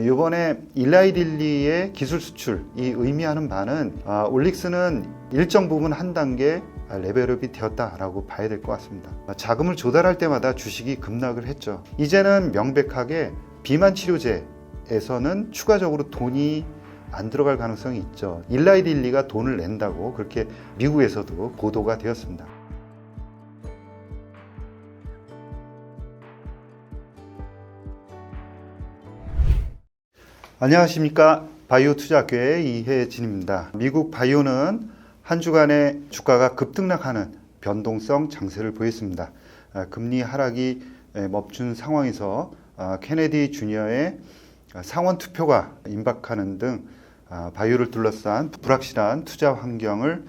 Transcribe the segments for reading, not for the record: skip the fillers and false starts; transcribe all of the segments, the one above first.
이번에 일라이 딜리의 기술 수출이 의미하는 바는 올릭스는 일정 부분 한 단계 레벨업이 되었다라고 봐야 될 것 같습니다. 자금을 조달할 때마다 주식이 급락을 했죠. 이제는 명백하게 비만 치료제에서는 추가적으로 돈이 안 들어갈 가능성이 있죠. 일라이 딜리가 돈을 낸다고 그렇게 미국에서도 보도가 되었습니다. 안녕하십니까. 바이오 투자학교의 이혜진입니다. 미국 바이오는 한 주간의 주가가 급등락하는 변동성 장세를 보였습니다. 금리 하락이 멈춘 상황에서 케네디 주니어의 상원 투표가 임박하는 등 바이오를 둘러싼 불확실한 투자 환경을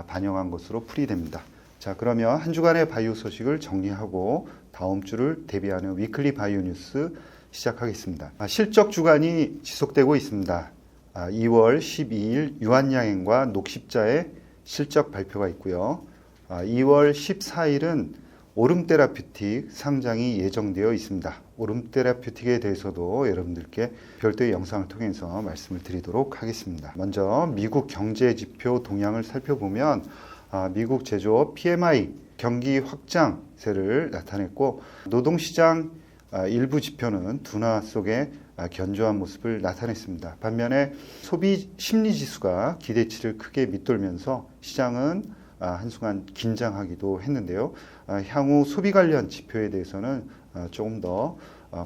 반영한 것으로 풀이됩니다. 자, 그러면 한 주간의 바이오 소식을 정리하고 다음 주를 대비하는 위클리 바이오 뉴스 시작하겠습니다. 실적 주간이 지속되고 있습니다. 2월 12일 유한양행과 녹십자의 실적 발표가 있고요. 2월 14일은 오름 테라퓨틱 상장이 예정되어 있습니다. 오름 테라퓨틱에 대해서도 여러분들께 별도의 영상을 통해서 말씀을 드리도록 하겠습니다. 먼저 미국 경제 지표 동향을 살펴보면 미국 제조업 PMI 경기 확장세를 나타냈고 노동시장 일부 지표는 둔화 속에 견조한 모습을 나타냈습니다. 반면에 소비 심리 지수가 기대치를 크게 밑돌면서 시장은 한순간 긴장하기도 했는데요. 향후 소비 관련 지표에 대해서는 조금 더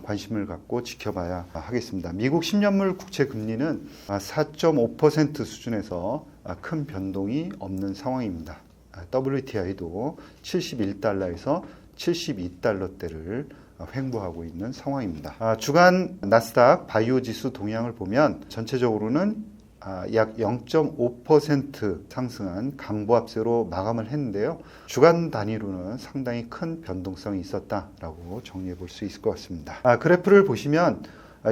관심을 갖고 지켜봐야 하겠습니다. 미국 10년물 국채 금리는 4.5% 수준에서 큰 변동이 없는 상황입니다. WTI도 71달러에서 72달러대를 횡보하고 있는 상황입니다. 주간 나스닥 바이오 지수 동향을 보면 전체적으로는 약 0.5% 상승한 강보합세로 마감을 했는데요. 주간 단위로는 상당히 큰 변동성이 있었다라고 정리해 볼 수 있을 것 같습니다. 그래프를 보시면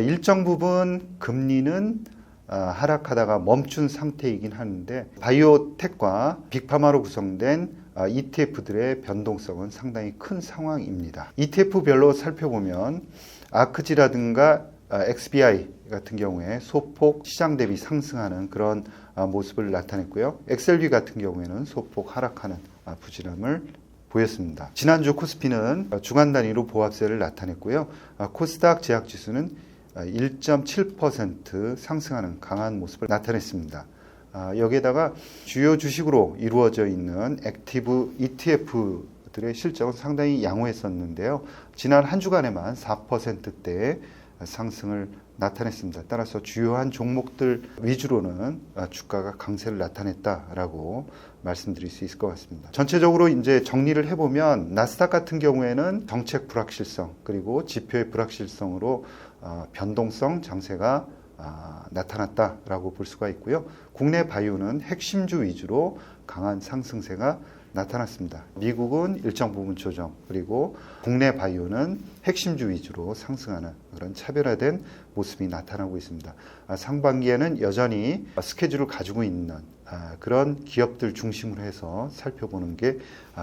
일정 부분 금리는 하락하다가 멈춘 상태이긴 하는데 바이오텍과 빅파마로 구성된 ETF들의 변동성은 상당히 큰 상황입니다. ETF별로 살펴보면 아크지라든가 XBI 같은 경우에 소폭 시장 대비 상승하는 그런 모습을 나타냈고요. XLV 같은 경우에는 소폭 하락하는 부진함을 보였습니다. 지난주 코스피는 주간 단위로 보합세를 나타냈고요. 코스닥 제약지수는 1.7% 상승하는 강한 모습을 나타냈습니다. 여기에다가 주요 주식으로 이루어져 있는 액티브 ETF들의 실적은 상당히 양호했었는데요. 지난 한 주간에만 4%대의 상승을 나타냈습니다. 따라서 주요한 종목들 위주로는 주가가 강세를 나타냈다라고 말씀드릴 수 있을 것 같습니다. 전체적으로 이제 정리를 해보면 나스닥 같은 경우에는 정책 불확실성 그리고 지표의 불확실성으로 변동성 장세가 나타났다라고 볼 수가 있고요. 국내 바이오는 핵심주 위주로 강한 상승세가 나타났습니다. 미국은 일정 부분 조정, 그리고 국내 바이오는 핵심주 위주로 상승하는 그런 차별화된 모습이 나타나고 있습니다. 상반기에는 여전히 스케줄을 가지고 있는 그런 기업들 중심으로 해서 살펴보는 게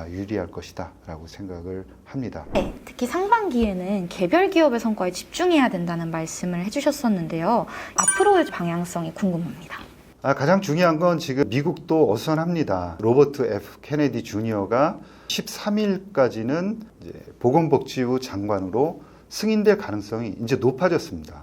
유리할 것이다 라고 생각을 합니다. 네, 특히 상반기에는 개별 기업의 성과에 집중해야 된다는 말씀을 해주셨었는데요. 앞으로의 방향성이 궁금합니다. 가장 중요한 건 지금 미국도 어수선합니다. 로버트 F. 케네디 주니어가 13일까지는 보건복지부 장관으로 승인될 가능성이 이제 높아졌습니다.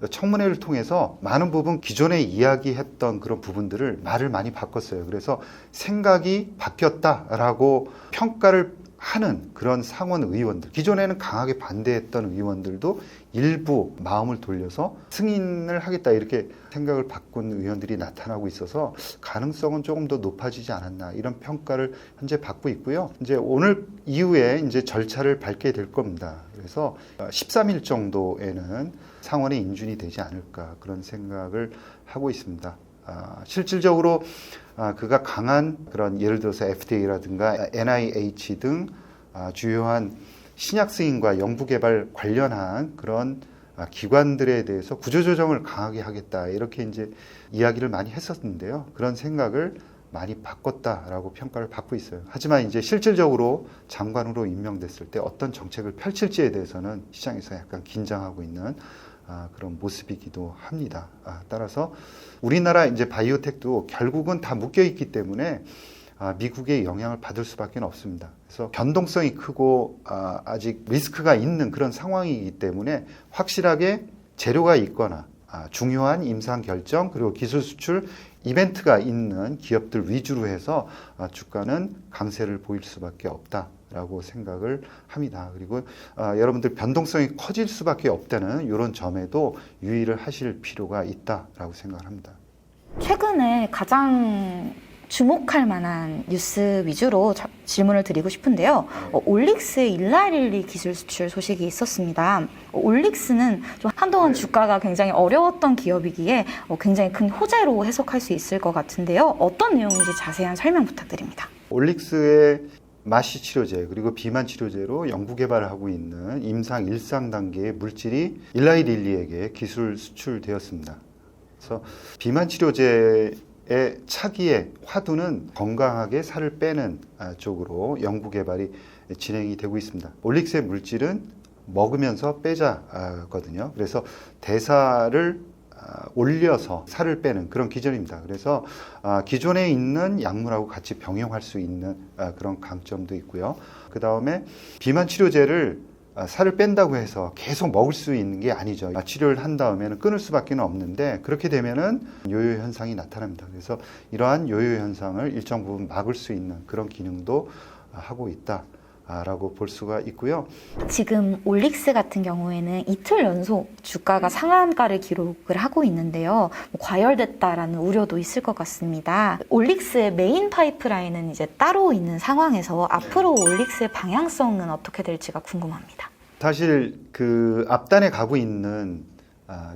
청문회를 통해서 많은 부분 기존에 이야기했던 그런 부분들을 말을 많이 바꿨어요. 그래서 생각이 바뀌었다라고 평가를 하는 그런 상원 의원들, 기존에는 강하게 반대했던 의원들도 일부 마음을 돌려서 승인을 하겠다 이렇게 생각을 바꾼 의원들이 나타나고 있어서 가능성은 조금 더 높아지지 않았나 이런 평가를 현재 받고 있고요. 이제 오늘 이후에 이제 절차를 밟게 될 겁니다. 그래서 13일 정도에는 상원에 인준이 되지 않을까 그런 생각을 하고 있습니다. 실질적으로 그가 강한 그런 예를 들어서 FDA라든가 NIH 등 주요한 신약 승인과 연구개발 관련한 그런 기관들에 대해서 구조조정을 강하게 하겠다 이렇게 이제 이야기를 많이 했었는데요. 그런 생각을 많이 바꿨다라고 평가를 받고 있어요. 하지만 이제 실질적으로 장관으로 임명됐을 때 어떤 정책을 펼칠지에 대해서는 시장에서 약간 긴장하고 있는 그런 모습이기도 합니다. 따라서 우리나라 이제 바이오텍도 결국은 다 묶여 있기 때문에 미국의 영향을 받을 수밖에 없습니다. 그래서 변동성이 크고 아직 리스크가 있는 그런 상황이기 때문에 확실하게 재료가 있거나 중요한 임상 결정 그리고 기술 수출 이벤트가 있는 기업들 위주로 해서 주가는 강세를 보일 수밖에 없다라고 생각을 합니다. 그리고 여러분들 변동성이 커질 수밖에 없다는 이런 점에도 유의를 하실 필요가 있다라고 생각을 합니다. 최근에 가장 주목할 만한 뉴스 위주로 질문을 드리고 싶은데요. 올릭스의 일라릴리 기술 수출 소식이 있었습니다. 올릭스는 좀 한동안 주가가 굉장히 어려웠던 기업이기에 굉장히 큰 호재로 해석할 수 있을 것 같은데요. 어떤 내용인지 자세한 설명 부탁드립니다. 올릭스의 마시 치료제 그리고 비만 치료제로 연구 개발을 하고 있는 임상 1상 단계의 물질이 일라이릴리에게 기술 수출되었습니다. 그래서 비만 치료제의 차기의 화두는 건강하게 살을 빼는 쪽으로 연구 개발이 진행이 되고 있습니다. 올릭스의 물질은 먹으면서 빼자거든요. 그래서 대사를 올려서 살을 빼는 그런 기전입니다. 그래서 기존에 있는 약물하고 같이 병용할 수 있는 그런 강점도 있고요. 그 다음에 비만 치료제를 살을 뺀다고 해서 계속 먹을 수 있는 게 아니죠. 치료를 한 다음에는 끊을 수밖에 없는데 그렇게 되면은 요요 현상이 나타납니다. 그래서 이러한 요요 현상을 일정 부분 막을 수 있는 그런 기능도 하고 있다라고 볼 수가 있고요. 지금 올릭스 같은 경우에는 이틀 연속 주가가 상한가를 기록을 하고 있는데요. 과열됐다라는 우려도 있을 것 같습니다. 올릭스의 메인 파이프라인은 이제 따로 있는 상황에서 앞으로 올릭스의 방향성은 어떻게 될지가 궁금합니다. 사실 그 앞단에 가고 있는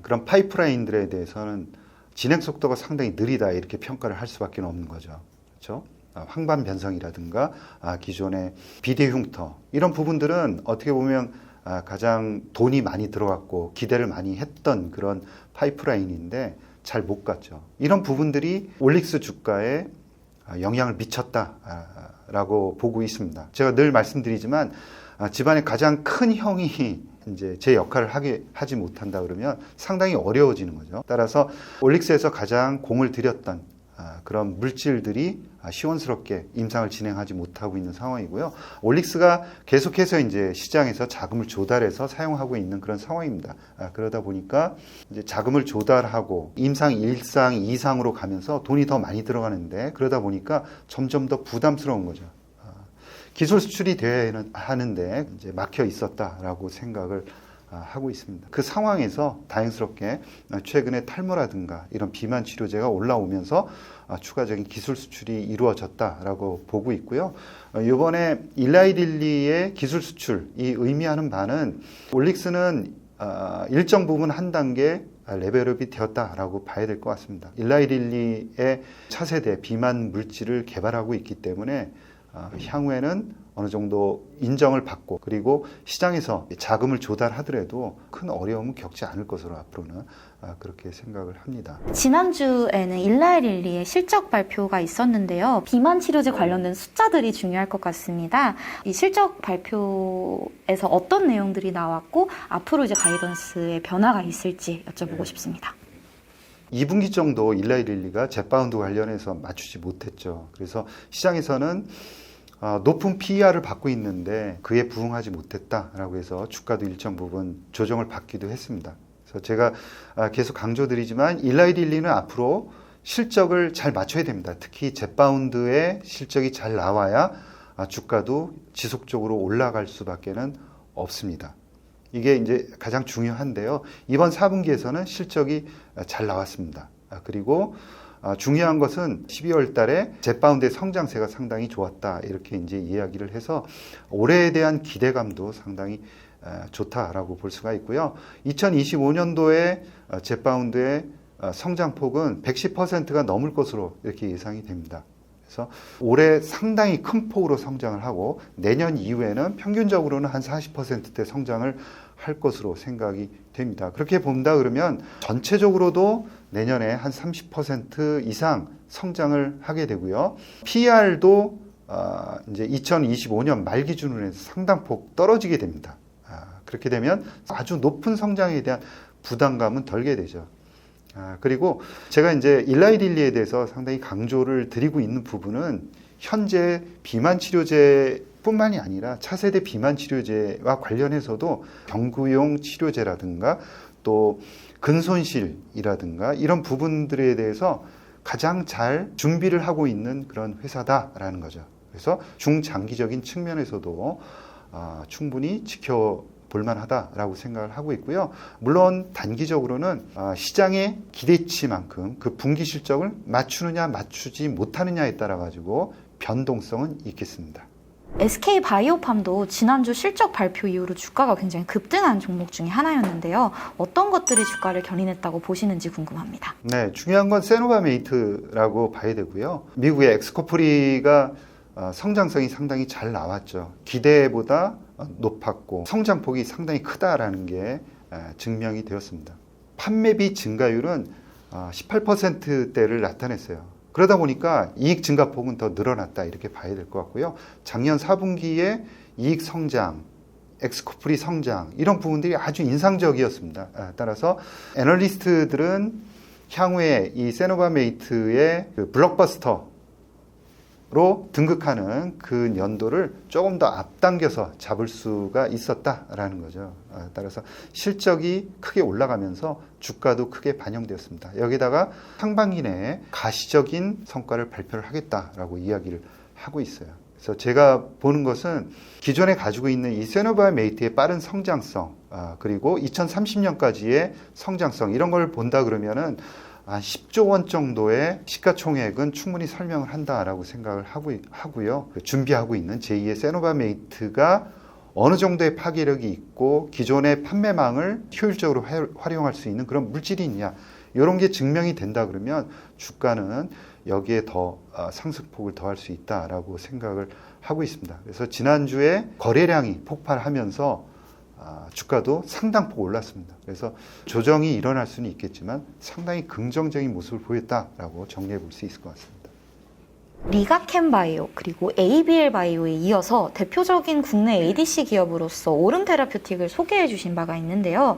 그런 파이프라인들에 대해서는 진행 속도가 상당히 느리다 이렇게 평가를 할 수밖에 없는 거죠. 그렇죠? 황반 변성이라든가 기존의 비대 흉터 이런 부분들은 어떻게 보면 가장 돈이 많이 들어갔고 기대를 많이 했던 그런 파이프라인인데 잘 못 갔죠. 이런 부분들이 올릭스 주가에 영향을 미쳤다라고 보고 있습니다. 제가 늘 말씀드리지만 집안의 가장 큰 형이 이제 제 역할을 하지 못한다 그러면 상당히 어려워지는 거죠. 따라서 올릭스에서 가장 공을 들였던 그런 물질들이 시원스럽게 임상을 진행하지 못하고 있는 상황이고요. 올릭스가 계속해서 이제 시장에서 자금을 조달해서 사용하고 있는 그런 상황입니다. 그러다 보니까 이제 자금을 조달하고 임상 1상, 2상으로 가면서 돈이 더 많이 들어가는데 그러다 보니까 점점 더 부담스러운 거죠. 기술 수출이 돼야 하는데 이제 막혀 있었다라고 생각을 하고 있습니다. 그 상황에서 다행스럽게 최근에 탈모라든가 이런 비만 치료제가 올라오면서 추가적인 기술 수출이 이루어졌다라고 보고 있고요. 이번에 일라이릴리의 기술 수출이 의미하는 바는 올릭스는 일정 부분 한 단계 레벨업이 되었다라고 봐야 될 것 같습니다. 일라이릴리의 차세대 비만 물질을 개발하고 있기 때문에 향후에는 어느 정도 인정을 받고 그리고 시장에서 자금을 조달하더라도 큰 어려움은 겪지 않을 것으로 앞으로는 그렇게 생각을 합니다. 지난주에는 일라이릴리의 실적 발표가 있었는데요. 비만 치료제 관련된 숫자들이 중요할 것 같습니다. 이 실적 발표에서 어떤 내용들이 나왔고 앞으로 이제 가이던스의 변화가 있을지 여쭤보고 싶습니다. 2분기 정도 일라이릴리가 젯바운드 관련해서 맞추지 못했죠. 그래서 시장에서는 높은 PER을 받고 있는데 그에 부응하지 못했다라고 해서 주가도 일정 부분 조정을 받기도 했습니다. 그래서 제가 계속 강조드리지만 일라이릴리는 앞으로 실적을 잘 맞춰야 됩니다. 특히 젯바운드의 실적이 잘 나와야 주가도 지속적으로 올라갈 수밖에는 없습니다. 이게 이제 가장 중요한데요. 이번 4분기에서는 실적이 잘 나왔습니다. 그리고 중요한 것은 12월 달에 젯바운드의 성장세가 상당히 좋았다. 이렇게 이제 이야기를 해서 올해에 대한 기대감도 상당히 좋다라고 볼 수가 있고요. 2025년도에 젯바운드의 성장폭은 110%가 넘을 것으로 이렇게 예상이 됩니다. 그래서 올해 상당히 큰 폭으로 성장을 하고 내년 이후에는 평균적으로는 한 40%대 성장을 할 것으로 생각이 됩니다. 그렇게 본다 그러면 전체적으로도 내년에 한 30% 이상 성장을 하게 되고요. PER도 이제 2025년 말 기준으로 해서 상당폭 떨어지게 됩니다. 그렇게 되면 아주 높은 성장에 대한 부담감은 덜게 되죠. 그리고 제가 이제 일라이 릴리에 대해서 상당히 강조를 드리고 있는 부분은 현재 비만 치료제뿐만이 아니라 차세대 비만 치료제와 관련해서도 경구용 치료제라든가 또 근손실이라든가 이런 부분들에 대해서 가장 잘 준비를 하고 있는 그런 회사다라는 거죠. 그래서 중장기적인 측면에서도 충분히 지켜볼 만하다라고 생각을 하고 있고요. 물론 단기적으로는 시장의 기대치만큼 그 분기 실적을 맞추느냐 맞추지 못하느냐에 따라 가지고 변동성은 있겠습니다. SK 바이오팜도 지난주 실적 발표 이후로 주가가 굉장히 급등한 종목 중에 하나였는데요. 어떤 것들이 주가를 견인했다고 보시는지 궁금합니다. 네, 중요한 건 세노바메이트라고 봐야 되고요. 미국의 엑스코프리가 성장성이 상당히 잘 나왔죠. 기대보다 높았고 성장폭이 상당히 크다라는 게 증명이 되었습니다. 판매비 증가율은 18%대를 나타냈어요. 그러다 보니까 이익 증가폭은 더 늘어났다 이렇게 봐야 될 것 같고요. 작년 4분기에 이익 성장, 엑스코프리 성장 이런 부분들이 아주 인상적이었습니다. 따라서 애널리스트들은 향후에 이 세노바메이트의 그 블록버스터로 등극하는 그 연도를 조금 더 앞당겨서 잡을 수가 있었다라는 거죠. 따라서 실적이 크게 올라가면서 주가도 크게 반영되었습니다. 여기다가 상반기 내에 가시적인 성과를 발표를 하겠다라고 이야기를 하고 있어요. 그래서 제가 보는 것은 기존에 가지고 있는 이 세노바메이트의 빠른 성장성, 그리고 2030년까지의 성장성 이런 걸 본다 그러면은 한 10조 원 정도의 시가총액은 충분히 설명을 한다라고 생각을 하고요. 준비하고 있는 제2의 세노바메이트가 어느 정도의 파괴력이 있고 기존의 판매망을 효율적으로 활용할 수 있는 그런 물질이 있냐 이런 게 증명이 된다 그러면 주가는 여기에 더 상승폭을 더할 수 있다라고 생각을 하고 있습니다. 그래서 지난주에 거래량이 폭발하면서 주가도 상당폭 올랐습니다. 그래서 조정이 일어날 수는 있겠지만 상당히 긍정적인 모습을 보였다라고 정리해 볼 수 있을 것 같습니다. 리가켄 바이오 그리고 ABL 바이오에 이어서 대표적인 국내 ADC 기업으로서 오름 테라퓨틱을 소개해 주신 바가 있는데요.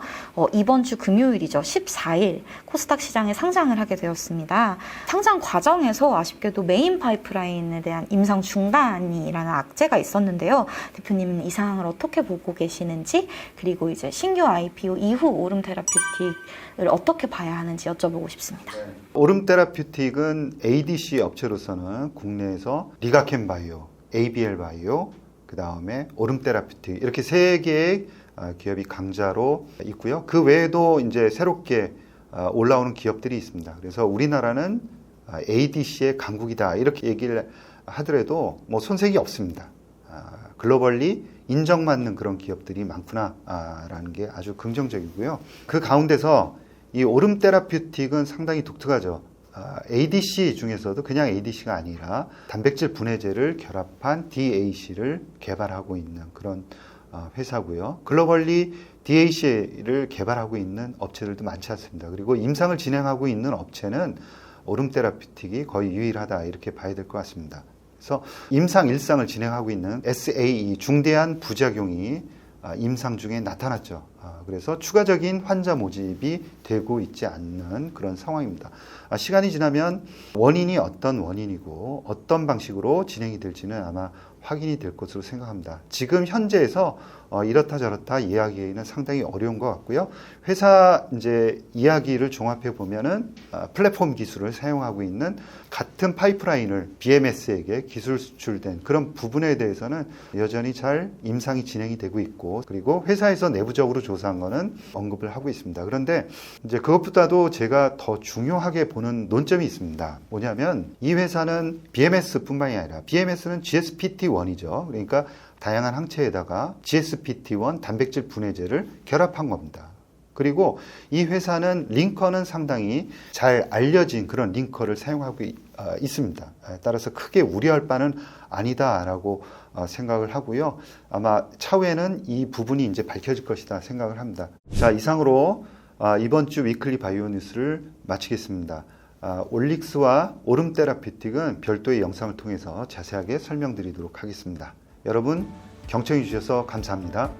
이번 주 금요일이죠. 14일 코스닥 시장에 상장을 하게 되었습니다. 상장 과정에서 아쉽게도 메인 파이프라인에 대한 임상 중단이라는 악재가 있었는데요. 대표님은 이 상황을 어떻게 보고 계시는지 그리고 이제 신규 IPO 이후 오름 테라퓨틱을 어떻게 봐야 하는지 여쭤보고 싶습니다. 오름 테라퓨틱은 ADC 업체로서는 국내에서 리가켄 바이오, ABL 바이오, 그 다음에 오름 테라퓨틱 이렇게 세 개의 기업이 강자로 있고요. 그 외에도 이제 새롭게 올라오는 기업들이 있습니다. 그래서 우리나라는 ADC의 강국이다 이렇게 얘기를 하더라도 뭐 손색이 없습니다. 글로벌리 인정받는 그런 기업들이 많구나라는 게 아주 긍정적이고요. 그 가운데서 이 오름 테라퓨틱은 상당히 독특하죠. ADC 중에서도 그냥 ADC가 아니라 단백질 분해제를 결합한 DAC를 개발하고 있는 그런 회사고요. 글로벌리 DAC를 개발하고 있는 업체들도 많지 않습니다. 그리고 임상을 진행하고 있는 업체는 오름 테라퓨틱이 거의 유일하다 이렇게 봐야 될 것 같습니다. 그래서 임상 1상을 진행하고 있는 SAE 중대한 부작용이 임상 중에 나타났죠. 그래서 추가적인 환자 모집이 되고 있지 않는 그런 상황입니다. 시간이 지나면 원인이 어떤 원인이고 어떤 방식으로 진행이 될지는 아마 확인이 될 것으로 생각합니다. 지금 현재에서 이렇다 저렇다 이야기는 상당히 어려운 것 같고요. 회사 이제 이야기를 종합해 보면은 플랫폼 기술을 사용하고 있는 같은 파이프라인을 BMS에게 기술 수출된 그런 부분에 대해서는 여전히 잘 임상이 진행이 되고 있고 그리고 회사에서 내부적으로 조사한 거는 언급을 하고 있습니다. 그런데 이제 그것보다도 제가 더 중요하게 보는 논점이 있습니다. 뭐냐면 이 회사는 BMS뿐만이 아니라 BMS는 GSPT1이죠. 그러니까 다양한 항체에다가 GSPT1 단백질 분해제를 결합한 겁니다. 그리고 이 회사는 링커는 상당히 잘 알려진 그런 링커를 사용하고 있습니다. 따라서 크게 우려할 바는 아니다라고 생각을 하고요. 아마 차후에는 이 부분이 이제 밝혀질 것이다 생각을 합니다. 자, 이상으로 이번 주 위클리 바이오 뉴스를 마치겠습니다. 올릭스와 오름 테라퓨틱은 별도의 영상을 통해서 자세하게 설명드리도록 하겠습니다. 여러분 경청해 주셔서 감사합니다.